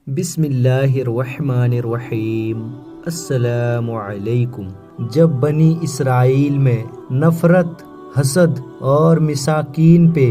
بسم اللہ الرحمن الرحیم۔ السلام علیکم۔ جب بنی اسرائیل میں نفرت، حسد اور مساکین پہ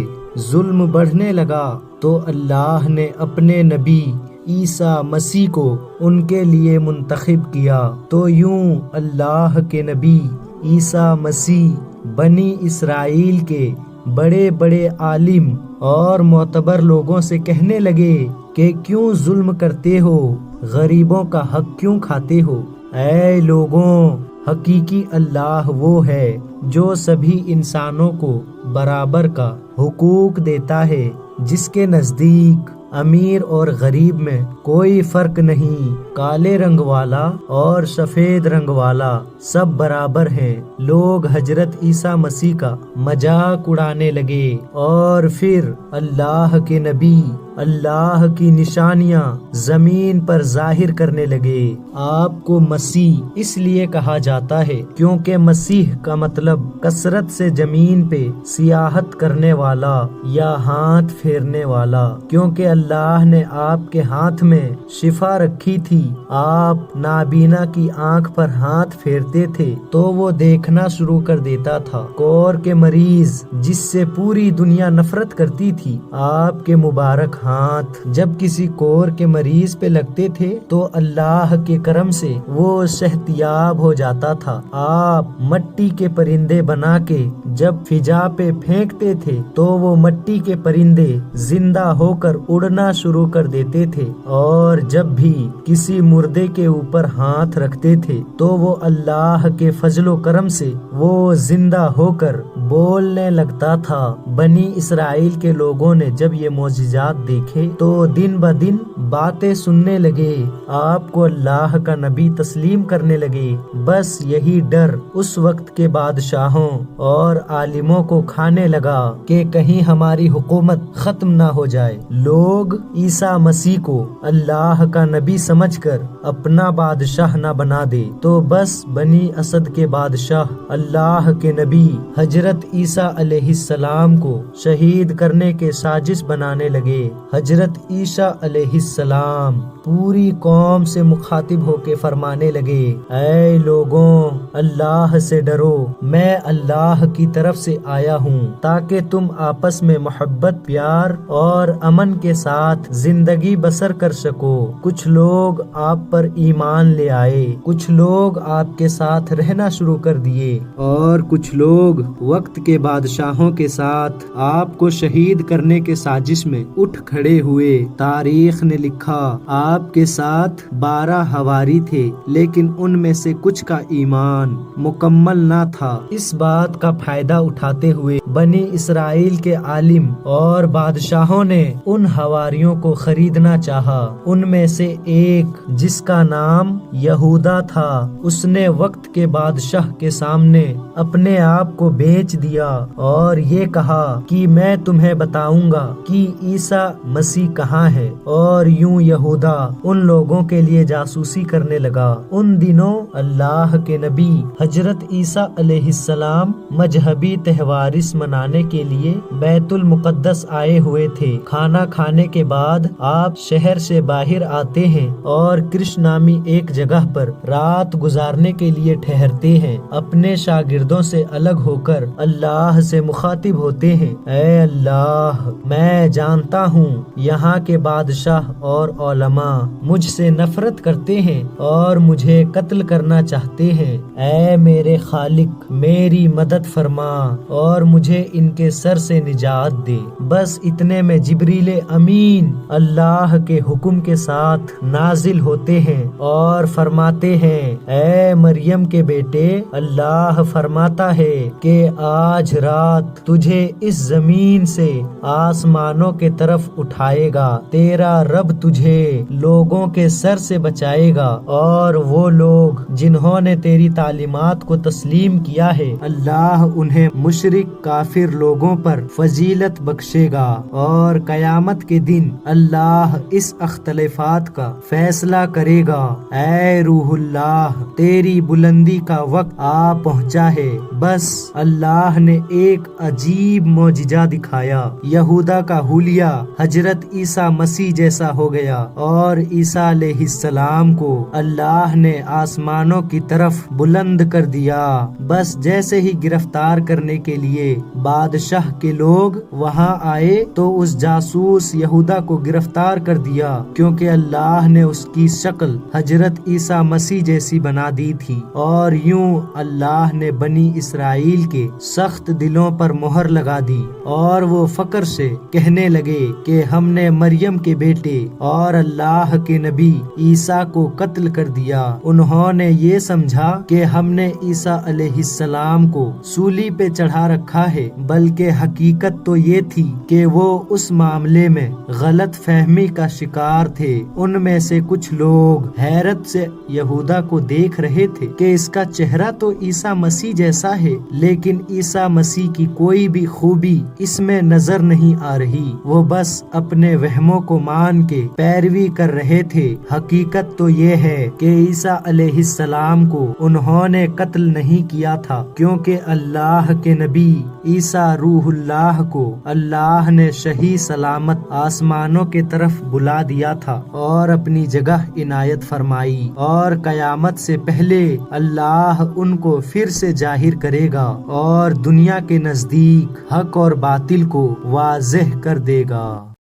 ظلم بڑھنے لگا تو اللہ نے اپنے نبی عیسیٰ مسیح کو ان کے لیے منتخب کیا۔ تو یوں اللہ کے نبی عیسیٰ مسیح بنی اسرائیل کے بڑے بڑے عالم اور معتبر لوگوں سے کہنے لگے کہ کیوں ظلم کرتے ہو، غریبوں کا حق کیوں کھاتے ہو؟ اے لوگوں، حقیقی اللہ وہ ہے جو سبھی انسانوں کو برابر کا حقوق دیتا ہے، جس کے نزدیک امیر اور غریب میں کوئی فرق نہیں، کالے رنگ والا اور سفید رنگ والا سب برابر ہیں۔ لوگ حضرت عیسیٰ مسیح کا مذاق اڑانے لگے اور پھر اللہ کے نبی اللہ کی نشانیاں زمین پر ظاہر کرنے لگے۔ آپ کو مسیح اس لیے کہا جاتا ہے کیونکہ مسیح کا مطلب کثرت سے زمین پہ سیاحت کرنے والا یا ہاتھ پھیرنے والا، کیونکہ اللہ نے آپ کے ہاتھ میں شفا رکھی تھی۔ آپ نابینا کی آنکھ پر ہاتھ پھیرتے تھے تو وہ دیکھنا شروع کر دیتا تھا۔ کور کے مریض جس سے پوری دنیا نفرت کرتی تھی، آپ کے مبارک ہاتھ جب کسی کور کے مریض پہ لگتے تھے تو اللہ کے کرم سے وہ صحتیاب ہو جاتا تھا۔ آپ مٹی کے پرندے بنا کے جب فضا پہ پھینکتے تھے تو وہ مٹی کے پرندے زندہ ہو کر اڑنا شروع کر دیتے تھے، اور جب بھی کسی مردے کے اوپر ہاتھ رکھتے تھے تو وہ اللہ کے فضل و کرم سے وہ زندہ ہو کر بولنے لگتا تھا۔ بنی اسرائیل کے لوگوں نے جب یہ معجزات دیکھے تو دن بدن باتیں سننے لگے، آپ کو اللہ کا نبی تسلیم کرنے لگے۔ بس یہی ڈر اس وقت کے بادشاہوں اور عالموں کو کھانے لگا کہ کہیں ہماری حکومت ختم نہ ہو جائے۔ لوگ عیسیٰ مسیح کو اللہ کا نبی سمجھ کر اپنا بادشاہ نہ بنا دے، تو بس بنی اسد کے بادشاہ اللہ کے نبی حضرت عیسیٰ علیہ السلام کو شہید کرنے کے سازش بنانے لگے۔ حضرت عیسیٰ علیہ السلام پوری قوم سے مخاطب ہو کے فرمانے لگے، اے لوگوں، اللہ سے ڈرو، میں اللہ کی طرف سے آیا ہوں تاکہ تم آپس میں محبت، پیار اور امن کے ساتھ زندگی بسر کر سکو۔ کچھ لوگ آپ پر ایمان لے آئے، کچھ لوگ آپ کے ساتھ رہنا شروع کر دیے، اور کچھ لوگ وقت کے بادشاہوں کے ساتھ آپ کو شہید کرنے کے سازش میں اٹھ کھڑے ہوئے۔ تاریخ نے لکھا آپ کے ساتھ 12 حواری تھے، لیکن ان میں سے کچھ کا ایمان مکمل نہ تھا۔ اس بات کا فائدہ اٹھاتے ہوئے بنی اسرائیل کے عالم اور بادشاہوں نے ان حواریوں کو خریدنا چاہا۔ ان میں سے ایک جس کا نام یہودا تھا، اس نے وقت کے بادشاہ کے سامنے اپنے آپ کو بیچ دیا اور یہ کہا کہ میں تمہیں بتاؤں گا کہ عیسیٰ مسیح کہاں ہے، اور یوں یہودا ان لوگوں کے لیے جاسوسی کرنے لگا۔ ان دنوں اللہ کے نبی حضرت عیسیٰ علیہ السلام مذہبی تہوارس منانے کے لیے بیت المقدس آئے ہوئے تھے۔ کھانا کھانے کے بعد آپ شہر سے باہر آتے ہیں اور کرش نامی ایک جگہ پر رات گزارنے کے لیے ٹھہرتے ہیں۔ اپنے شاگردوں سے الگ ہو کر اللہ سے مخاطب ہوتے ہیں، اے اللہ، میں جانتا ہوں یہاں کے بادشاہ اور علماء مجھ سے نفرت کرتے ہیں اور مجھے قتل کرنا چاہتے ہیں۔ اے میرے خالق، میری مدد فرما اور مجھے ان کے سر سے نجات دے۔ بس اتنے میں جبریل امین اللہ کے حکم کے ساتھ نازل ہوتے ہیں اور فرماتے ہیں، اے مریم کے بیٹے، اللہ فرماتا ہے کہ آج رات تجھے اس زمین سے آسمانوں کے طرف اٹھائے گا، تیرا رب تجھے لوگوں کے سر سے بچائے گا، اور وہ لوگ جنہوں نے تیری تعلیمات کو تسلیم کیا ہے، اللہ انہیں مشرک، کافر لوگوں پر فضیلت بخشے گا، اور قیامت کے دن اللہ اس اختلافات کا فیصلہ کرے گا۔ اے روح اللہ، تیری بلندی کا وقت آ پہنچا ہے۔ بس اللہ نے ایک عجیب معجزہ دکھایا۔ یہودا کا حلیہ حضرت عیسیٰ مسیح جیسا ہو گیا، اور عیسیٰ علیہ السلام کو اللہ نے آسمانوں کی طرف بلند کر دیا۔ بس جیسے ہی گرفتار کرنے کے لیے بادشاہ کے لوگ وہاں آئے تو اس جاسوس یہودا کو گرفتار کر دیا، کیونکہ اللہ نے اس کی شکل حضرت عیسیٰ مسیح جیسی بنا دی تھی۔ اور یوں اللہ نے بنی اسرائیل کے سخت دلوں پر مہر لگا دی، اور وہ فخر سے کہنے لگے کہ ہم نے مریم کے بیٹے اور اللہ کے نبی عیسیٰ کو قتل کر دیا۔ انہوں نے یہ سمجھا کہ ہم نے عیسیٰ علیہ السلام کو سولی پہ چڑھا رکھا ہے، بلکہ حقیقت تو یہ تھی کہ وہ اس معاملے میں غلط فہمی کا شکار تھے۔ ان میں سے کچھ لوگ حیرت سے یہودا کو دیکھ رہے تھے کہ اس کا چہرہ تو عیسیٰ مسیح جیسا ہے، لیکن عیسیٰ مسیح کی کوئی بھی خوبی اس میں نظر نہیں آ رہی۔ وہ بس اپنے وہموں کو مان کے پیروی کر رہے تھے۔ حقیقت تو یہ ہے کہ عیسیٰ علیہ السلام کو انہوں نے قتل نہیں کیا تھا، کیونکہ اللہ کے نبی عیسیٰ روح اللہ کو اللہ نے صحیح سلامت آسمانوں کے طرف بلا دیا تھا اور اپنی جگہ عنایت فرمائی، اور قیامت سے پہلے اللہ ان کو پھر سے ظاہر کرے گا اور دنیا کے نزدیک حق اور باطل کو واضح کر دے گا۔